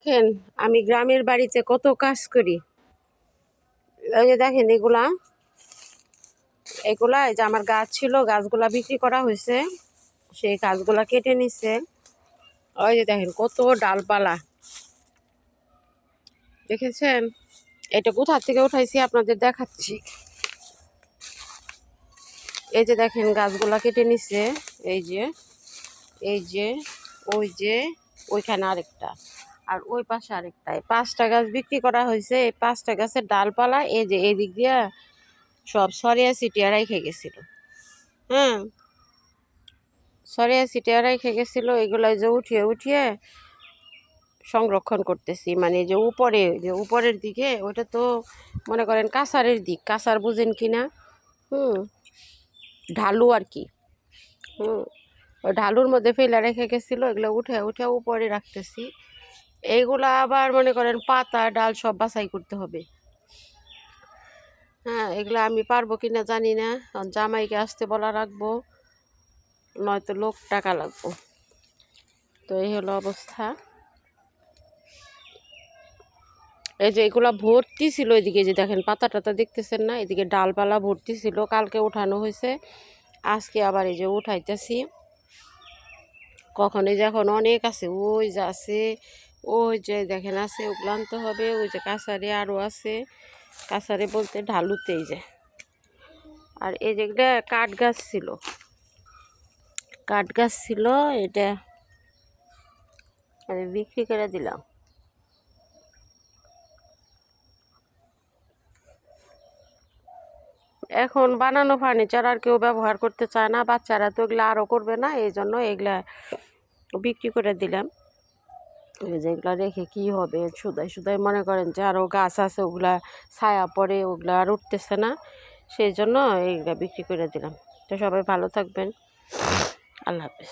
দেখেন আমি গ্রামের বাড়িতে কত কাজ করি। এই যে দেখেন এগুলা এগুলা এই যে আমার গাছ ছিল, গাছগুলা বিক্রি করা হয়েছে, সেই গাছগুলা কেটে নিছে। ওই যে দেখেন কত ডালপালা, দেখেছেন? এটা কোথা থেকে উঠাইছি আপনাদের দেখাচ্ছি। এই যে দেখেন গাছগুলা কেটে নিছে, এই যে এই যে ওই যে ওইখানে আরেকটা, আর ওই পাশে আরেকটা। এই 5টা গাছ বিক্রি করা হয়েছে। এই 5টা গাছের ডালপালা এই যে এই দিক দিয়া সব সরিয়া ছিটিয়া রেখে গেছিল। হ্যাঁ, সরিয়া ছিটিয়া রেখে গেছিল। এগুলো যে উঠিয়ে উঠিয়ে সংরক্ষণ করতেছি, মানে যে উপরের দিকে ওইটা তো মনে করেন কাছারের দিক, কাছার বুঝেন কি না? ঢালু আর কি। ওই ঢালুর মধ্যে ফেলে রেখে গেছিলো, এগুলো উঠে উঠে উপরে রাখতেছি। এইগুলা আবার মনে করেন পাতা ডাল সব বাছাই করতে হবে। হ্যাঁ, এগুলো আমি পারবো কিনা জানি না, জামাইকে আসতে বলা রাখবো, নয়তো লোক টাকা লাগবো। তো এই হলো অবস্থা। এই যে এগুলা ভর্তি ছিল এদিকে, যে দেখেন পাতা টাতা দেখতেছেন না, এদিকে ডালপালা ভর্তি ছিল, কালকে উঠানো হয়েছে, আজকে আবার এই যে উঠাইতেছি। কখন এই যে এখন অনেক আছে, ওই যে আছে, ওই যে দেখেন আছে, ওগুলো আনতে হবে। ওই যে কাছারে আরও আছে, কাছারে বলতে ঢালুতে। এই যে আর এই যে একটা কাঠ গাছ ছিল, কাঠ গাছ ছিল, এটা আমি বিক্রি করে দিলাম। এখন বানানো ফার্নিচার আর কেউ ব্যবহার করতে চায় না, বাচ্চারা তো এগুলো আরও করবে না, এই জন্য এগুলা বিক্রি করে দিলাম। যেগুলা রেখে কি হবে, শুধাই শুধাই মনে করেন যে আরও গাছ আছে, ওগুলা ছায়া পড়ে, ওগুলা আর উঠতেছে না, সেই জন্য এইগুলা বিক্রি করে দিলাম। তো সবাই ভালো থাকবেন, আল্লাহ হাফেজ।